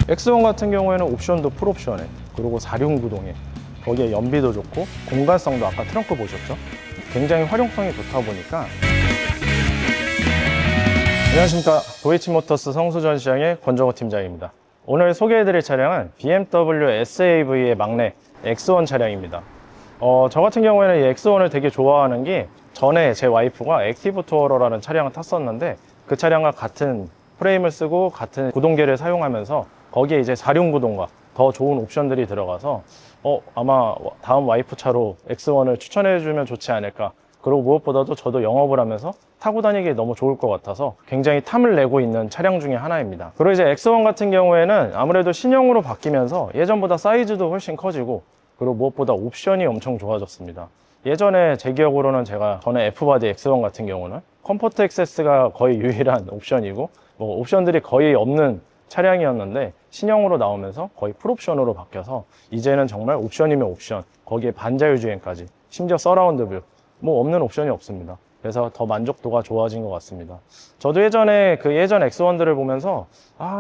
X1 같은 경우에는 옵션도 풀옵션에, 그리고 4륜구동에, 거기에 연비도 좋고 공간성도 아까 트렁크 보셨죠? 굉장히 활용성이 좋다 보니까. 안녕하십니까, 도이치모터스 성수전 시장의 권정호 팀장입니다. 오늘 소개해드릴 차량은 BMW SAV의 막내 X1 차량입니다. 저 같은 경우에는 이 X1을 되게 좋아하는 게, 전에 제 와이프가 액티브 투어러라는 차량을 탔었는데 그 차량과 같은 프레임을 쓰고 같은 구동계를 사용하면서 거기에 이제 4륜 구동과 더 좋은 옵션들이 들어가서 아마 다음 와이프 차로 X1을 추천해주면 좋지 않을까. 그리고 무엇보다도 저도 영업을 하면서 타고 다니기 너무 좋을 것 같아서 굉장히 탐을 내고 있는 차량 중에 하나입니다. 그리고 이제 X1 같은 경우에는 아무래도 신형으로 바뀌면서 예전보다 사이즈도 훨씬 커지고, 그리고 무엇보다 옵션이 엄청 좋아졌습니다. 예전에 제 기억으로는 제가 전에 F바디 X1 같은 경우는 컴포트 액세스가 거의 유일한 옵션이고, 뭐 옵션들이 거의 없는 차량이었는데 신형으로 나오면서 거의 풀옵션으로 바뀌어서 이제는 정말 옵션이면 옵션, 거기에 반자율 주행까지, 심지어 서라운드 뷰, 뭐 없는 옵션이 없습니다. 그래서 더 만족도가 좋아진 것 같습니다. 저도 예전에 그 예전 X1들을 보면서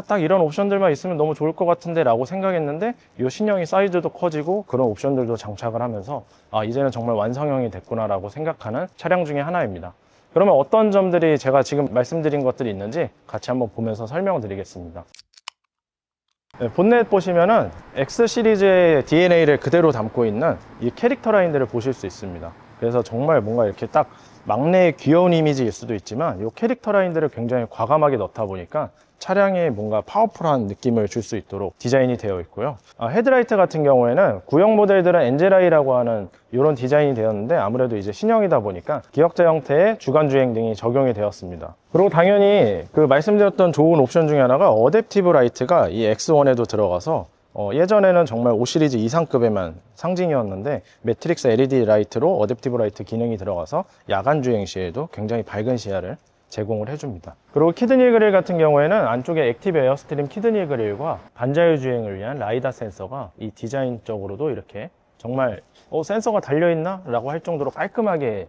딱 이런 옵션들만 있으면 너무 좋을 것 같은데 라고 생각했는데, 이 신형이 사이즈도 커지고 그런 옵션들도 장착을 하면서 이제는 정말 완성형이 됐구나 라고 생각하는 차량 중에 하나입니다. 그러면 어떤 점들이 제가 지금 말씀드린 것들이 있는지 같이 한번 보면서 설명드리겠습니다. 네, 본넷 보시면은 X 시리즈의 DNA를 그대로 담고 있는 이 캐릭터 라인들을 보실 수 있습니다. 그래서 정말 뭔가 이렇게 딱 막내의 귀여운 이미지일 수도 있지만, 이 캐릭터 라인들을 굉장히 과감하게 넣다 보니까 차량에 뭔가 파워풀한 느낌을 줄 수 있도록 디자인이 되어 있고요. 헤드라이트 같은 경우에는 구형 모델들은 엔젤아이라고 하는 이런 디자인이 되었는데, 아무래도 이제 신형이다 보니까 기역자 형태의 주간 주행 등이 적용이 되었습니다. 그리고 당연히 그 말씀드렸던 좋은 옵션 중에 하나가 어댑티브 라이트가 이 X1에도 들어가서, 예전에는 정말 5 시리즈 이상급에만 상징이었는데 매트릭스 LED 라이트로 어댑티브 라이트 기능이 들어가서 야간 주행 시에도 굉장히 밝은 시야를 제공을 해줍니다. 그리고 키드니 그릴 같은 경우에는 안쪽에 액티브 에어스트림 키드니 그릴과 반자율 주행을 위한 라이다 센서가 이 디자인적으로도 이렇게 정말 센서가 달려있나? 라고 할 정도로 깔끔하게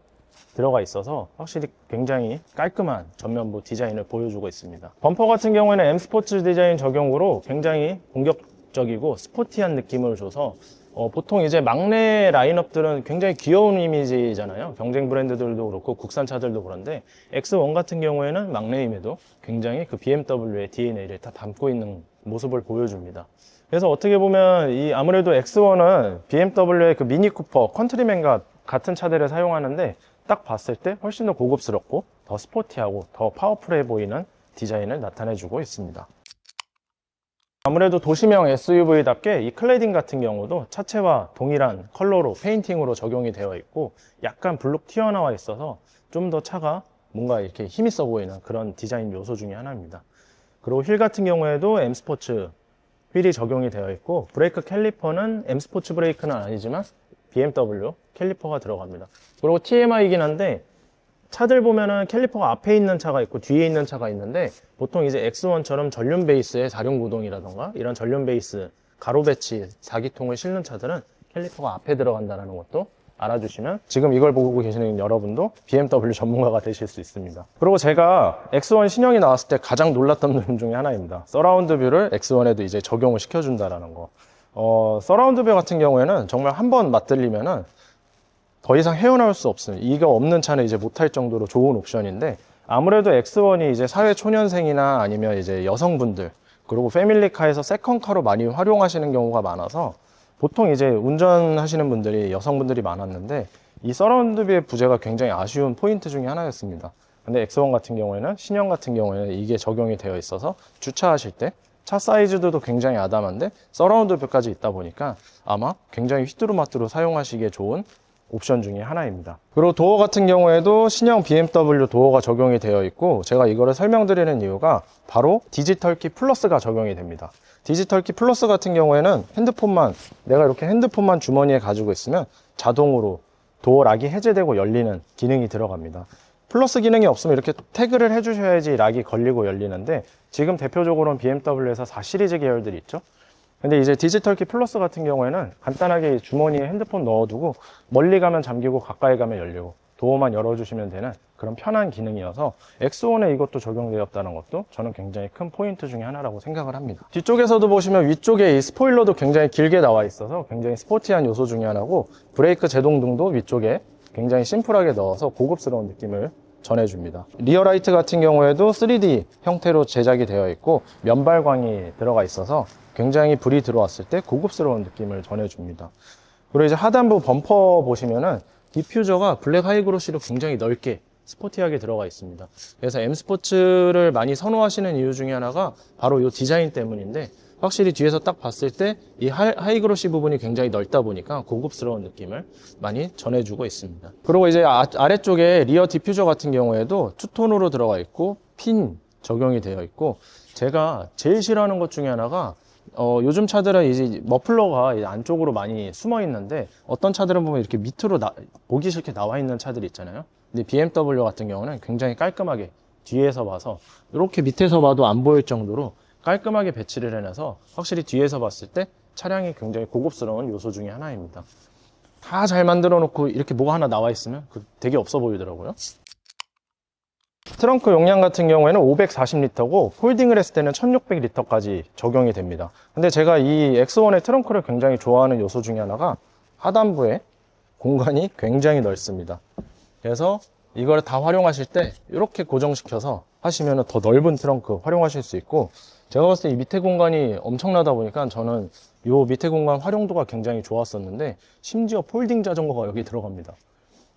들어가 있어서 확실히 굉장히 깔끔한 전면부 디자인을 보여주고 있습니다. 범퍼 같은 경우에는 M 스포츠 디자인 적용으로 굉장히 공격적이고 스포티한 느낌을 줘서 보통 이제 막내 라인업들은 굉장히 귀여운 이미지잖아요. 경쟁 브랜드들도 그렇고 국산차들도 그런데 X1 같은 경우에는 막내임에도 굉장히 그 BMW의 DNA를 다 담고 있는 모습을 보여줍니다. 그래서 어떻게 보면 아무래도 X1은 BMW의 그 미니 쿠퍼, 컨트리맨과 같은 차들을 사용하는데 딱 봤을 때 훨씬 더 고급스럽고 더 스포티하고 더 파워풀해 보이는 디자인을 나타내주고 있습니다. 아무래도 도시명 SUV답게 이 클래딩 같은 경우도 차체와 동일한 컬러로 페인팅으로 적용이 되어 있고, 약간 블록 튀어나와 있어서 좀 더 차가 뭔가 이렇게 힘있어 보이는 그런 디자인 요소 중에 하나입니다. 그리고 휠 같은 경우에도 M 스포츠 휠이 적용이 되어 있고, 브레이크 캘리퍼는 M 스포츠 브레이크는 아니지만 BMW 캘리퍼가 들어갑니다. 그리고 TMI이긴 한데, 차들 보면은 캘리퍼가 앞에 있는 차가 있고 뒤에 있는 차가 있는데, 보통 이제 X1처럼 전륜 베이스의 4륜 구동이라던가 이런 전륜 베이스 가로 배치 4기통을 실는 차들은 캘리퍼가 앞에 들어간다는 것도 알아주시면 지금 이걸 보고 계시는 여러분도 BMW 전문가가 되실 수 있습니다. 그리고 제가 X1 신형이 나왔을 때 가장 놀랐던 점 중에 하나입니다. 서라운드 뷰를 X1에도 이제 적용을 시켜준다는 거. 서라운드 뷰 같은 경우에는 정말 한번 맛들리면은 더 이상 헤어나올 수 없습니다. 이거 없는 차는 이제 못할 정도로 좋은 옵션인데, 아무래도 X1이 이제 사회 초년생이나 아니면 이제 여성분들, 그리고 패밀리카에서 세컨카로 많이 활용하시는 경우가 많아서 보통 이제 운전하시는 분들이 여성분들이 많았는데, 이 서라운드뷰의 부재가 굉장히 아쉬운 포인트 중에 하나였습니다. 근데 X1 같은 경우에는, 신형 같은 경우에는 이게 적용이 되어 있어서 주차하실 때 차 사이즈도 굉장히 아담한데 서라운드 뷰까지 있다 보니까 아마 굉장히 휘뚜루마뚜루 사용하시기에 좋은 옵션 중에 하나입니다. 그리고 도어 같은 경우에도 신형 BMW 도어가 적용이 되어 있고, 제가 이거를 설명드리는 이유가 바로 디지털키 플러스가 적용이 됩니다. 디지털키 플러스 같은 경우에는 내가 이렇게 핸드폰만 주머니에 가지고 있으면 자동으로 도어 락이 해제되고 열리는 기능이 들어갑니다. 플러스 기능이 없으면 이렇게 태그를 해주셔야지 락이 걸리고 열리는데, 지금 대표적으로는 BMW에서 4 시리즈 계열들이 있죠. 근데 이제 디지털키 플러스 같은 경우에는 간단하게 주머니에 핸드폰 넣어두고 멀리 가면 잠기고 가까이 가면 열리고 도어만 열어주시면 되는 그런 편한 기능이어서 X1에 이것도 적용되었다는 것도 저는 굉장히 큰 포인트 중에 하나라고 생각을 합니다. 뒤쪽에서도 보시면 위쪽에 이 스포일러도 굉장히 길게 나와 있어서 굉장히 스포티한 요소 중에 하나고, 브레이크 제동등도 위쪽에 굉장히 심플하게 넣어서 고급스러운 느낌을 전해줍니다. 리어라이트 같은 경우에도 3D 형태로 제작이 되어 있고 면발광이 들어가 있어서 굉장히 불이 들어왔을 때 고급스러운 느낌을 전해줍니다. 그리고 이제 하단부 범퍼 보시면은 디퓨저가 블랙 하이그로시로 굉장히 넓게 스포티하게 들어가 있습니다. 그래서 M 스포츠를 많이 선호하시는 이유 중에 하나가 바로 이 디자인 때문인데, 확실히 뒤에서 딱 봤을 때 이 하이그로시 부분이 굉장히 넓다 보니까 고급스러운 느낌을 많이 전해주고 있습니다. 그리고 이제 아래쪽에 리어 디퓨저 같은 경우에도 투톤으로 들어가 있고 핀 적용이 되어 있고, 제가 제일 싫어하는 것 중에 하나가 요즘 차들은 이제 머플러가 안쪽으로 많이 숨어 있는데, 어떤 차들은 보면 이렇게 밑으로 보기 싫게 나와 있는 차들이 있잖아요. 근데 BMW 같은 경우는 굉장히 깔끔하게 뒤에서 봐서 이렇게 밑에서 봐도 안 보일 정도로 깔끔하게 배치를 해놔서 확실히 뒤에서 봤을 때 차량이 굉장히 고급스러운 요소 중에 하나입니다. 다 잘 만들어 놓고 이렇게 뭐가 하나 나와 있으면 되게 없어 보이더라고요. 트렁크 용량 같은 경우에는 540리터고 폴딩을 했을 때는 1600리터까지 적용이 됩니다. 근데 제가 이 X1의 트렁크를 굉장히 좋아하는 요소 중에 하나가 하단부에 공간이 굉장히 넓습니다. 그래서 이걸 다 활용하실 때 이렇게 고정시켜서 하시면 더 넓은 트렁크 활용하실 수 있고, 제가 봤을 때 이 밑에 공간이 엄청나다 보니까 저는 이 밑에 공간 활용도가 굉장히 좋았었는데, 심지어 폴딩 자전거가 여기 들어갑니다.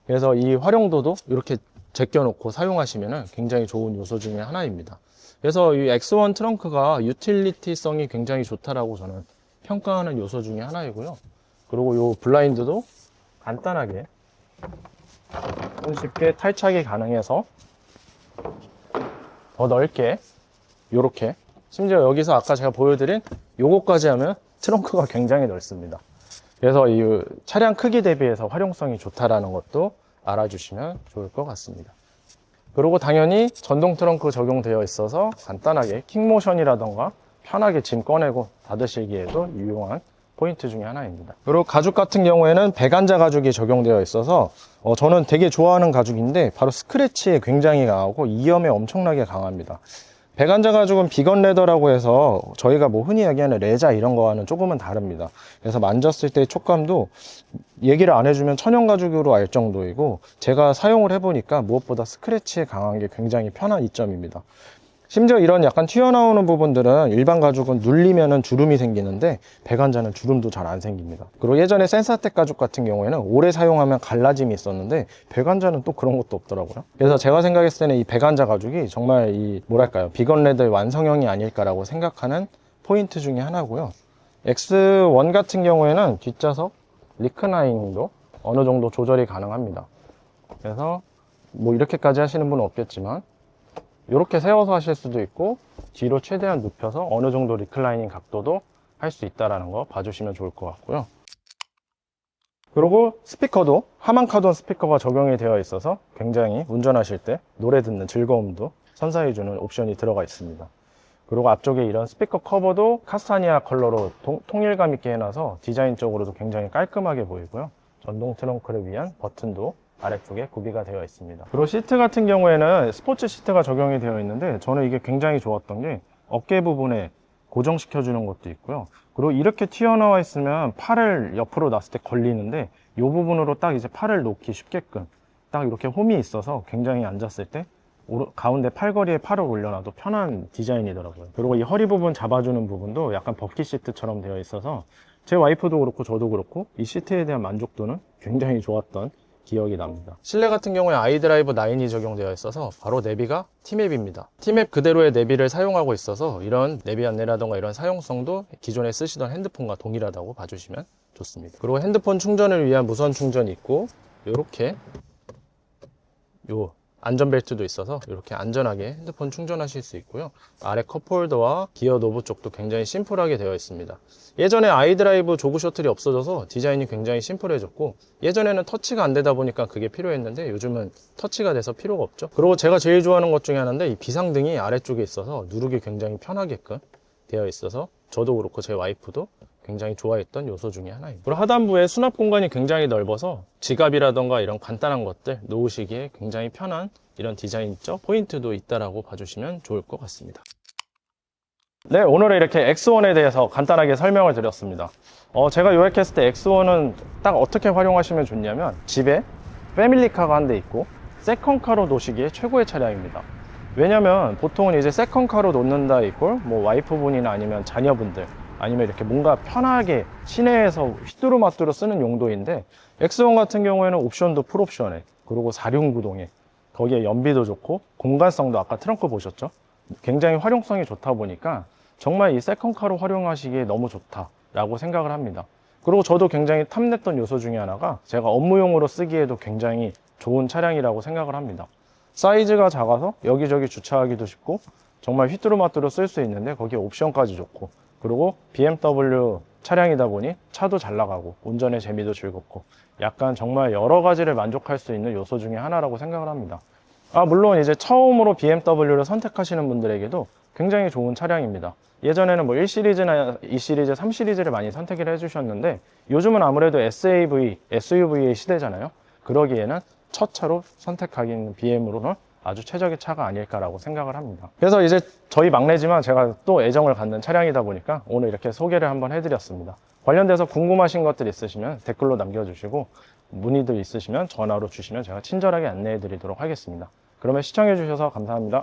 그래서 이 활용도도 이렇게 제껴놓고 사용하시면 굉장히 좋은 요소 중에 하나입니다. 그래서 이 X1 트렁크가 유틸리티성이 굉장히 좋다라고 저는 평가하는 요소 중에 하나이고요. 그리고 이 블라인드도 간단하게 손쉽게 탈착이 가능해서 더 넓게 이렇게, 심지어 여기서 아까 제가 보여드린 요거까지 하면 트렁크가 굉장히 넓습니다. 그래서 이 차량 크기 대비해서 활용성이 좋다라는 것도 알아주시면 좋을 것 같습니다. 그리고 당연히 전동 트렁크 적용되어 있어서 간단하게 킥모션이라던가 편하게 짐 꺼내고 닫으시기에도 유용한 포인트 중에 하나입니다. 그리고 가죽 같은 경우에는 배간자 가죽이 적용되어 있어서 저는 되게 좋아하는 가죽인데, 바로 스크래치에 굉장히 강하고 이염에 엄청나게 강합니다. 배간자 가죽은 비건 레더라고 해서 저희가 뭐 흔히 얘기하는 레자 이런 거와는 조금은 다릅니다. 그래서 만졌을 때 촉감도 얘기를 안 해주면 천연 가죽으로 알 정도이고, 제가 사용을 해보니까 무엇보다 스크래치에 강한 게 굉장히 편한 이점입니다. 심지어 이런 약간 튀어나오는 부분들은 일반 가죽은 눌리면은 주름이 생기는데 배간자는 주름도 잘 안 생깁니다. 그리고 예전에 센사텍 가죽 같은 경우에는 오래 사용하면 갈라짐이 있었는데 배간자는 또 그런 것도 없더라고요. 그래서 제가 생각했을 때는 이 배간자 가죽이 정말 이 뭐랄까요, 비건 레더의 완성형이 아닐까라고 생각하는 포인트 중에 하나고요. X1 같은 경우에는 뒷좌석 리크라이닝도 어느 정도 조절이 가능합니다. 그래서 뭐 이렇게까지 하시는 분은 없겠지만 이렇게 세워서 하실 수도 있고, 뒤로 최대한 눕혀서 어느 정도 리클라이닝 각도도 할 수 있다는 거 봐주시면 좋을 것 같고요. 그리고 스피커도 하만카돈 스피커가 적용이 되어 있어서 굉장히 운전하실 때 노래 듣는 즐거움도 선사해주는 옵션이 들어가 있습니다. 그리고 앞쪽에 이런 스피커 커버도 카스타니아 컬러로 통일감 있게 해놔서 디자인적으로도 굉장히 깔끔하게 보이고요. 전동 트렁크를 위한 버튼도 아래쪽에 구비가 되어 있습니다. 그리고 시트 같은 경우에는 스포츠 시트가 적용이 되어 있는데, 저는 이게 굉장히 좋았던 게 어깨 부분에 고정시켜 주는 것도 있고요. 그리고 이렇게 튀어나와 있으면 팔을 옆으로 놨을 때 걸리는데, 이 부분으로 딱 이제 팔을 놓기 쉽게끔 딱 이렇게 홈이 있어서 굉장히 앉았을 때 가운데 팔걸이에 팔을 올려놔도 편한 디자인이더라고요. 그리고 이 허리 부분 잡아주는 부분도 약간 버킷 시트처럼 되어 있어서 제 와이프도 그렇고 저도 그렇고 이 시트에 대한 만족도는 굉장히 좋았던 기억이 납니다. 실내 같은 경우에 아이드라이브 9이 적용되어 있어서 바로 내비가 T맵입니다. T맵 그대로의 내비를 사용하고 있어서 이런 내비 안내라던가 이런 사용성도 기존에 쓰시던 핸드폰과 동일하다고 봐주시면 좋습니다. 그리고 핸드폰 충전을 위한 무선 충전이 있고, 이렇게 요 안전벨트도 있어서 이렇게 안전하게 핸드폰 충전하실 수 있고요. 아래 컵홀더와 기어 노브 쪽도 굉장히 심플하게 되어 있습니다. 예전에 아이드라이브 조그 셔틀이 없어져서 디자인이 굉장히 심플해졌고, 예전에는 터치가 안 되다 보니까 그게 필요했는데 요즘은 터치가 돼서 필요가 없죠. 그리고 제가 제일 좋아하는 것 중에 하나인데, 이 비상등이 아래쪽에 있어서 누르기 굉장히 편하게끔 되어 있어서 저도 그렇고 제 와이프도 굉장히 좋아했던 요소 중에 하나입니다. 그리고 하단부에 수납 공간이 굉장히 넓어서 지갑이라던가 이런 간단한 것들 놓으시기에 굉장히 편한 이런 디자인적 포인트도 있다라고 봐주시면 좋을 것 같습니다. 네, 오늘은 이렇게 X1에 대해서 간단하게 설명을 드렸습니다. 제가 요약했을 때 X1은 딱 어떻게 활용하시면 좋냐면 집에 패밀리카가 한 대 있고 세컨카로 놓으시기에 최고의 차량입니다. 왜냐면 보통은 이제 세컨카로 놓는다 이꼴 뭐 와이프분이나 아니면 자녀분들 아니면 이렇게 뭔가 편하게 시내에서 휘뚜루마뚜루 쓰는 용도인데 X1 같은 경우에는 옵션도 풀옵션에 그리고 4륜구동에 거기에 연비도 좋고 공간성도 아까 트렁크 보셨죠? 굉장히 활용성이 좋다 보니까 정말 이 세컨카로 활용하시기에 너무 좋다라고 생각을 합니다. 그리고 저도 굉장히 탐냈던 요소 중에 하나가 제가 업무용으로 쓰기에도 굉장히 좋은 차량이라고 생각을 합니다. 사이즈가 작아서 여기저기 주차하기도 쉽고 정말 휘뚜루마뚜루 쓸 수 있는데 거기에 옵션까지 좋고 그리고 BMW 차량이다 보니 차도 잘 나가고 운전의 재미도 즐겁고 약간 정말 여러 가지를 만족할 수 있는 요소 중에 하나라고 생각을 합니다. 물론 이제 처음으로 BMW를 선택하시는 분들에게도 굉장히 좋은 차량입니다. 예전에는 뭐 1시리즈나 2시리즈, 3시리즈를 많이 선택을 해주셨는데 요즘은 아무래도 SAV, SUV의 시대잖아요. 그러기에는 첫 차로 선택하기는 BM으로는 아주 최적의 차가 아닐까라고 생각을 합니다. 그래서 이제 저희 막내지만 제가 또 애정을 갖는 차량이다 보니까 오늘 이렇게 소개를 한번 해드렸습니다. 관련돼서 궁금하신 것들 있으시면 댓글로 남겨주시고 문의들 있으시면 전화로 주시면 제가 친절하게 안내해 드리도록 하겠습니다. 그러면 시청해 주셔서 감사합니다.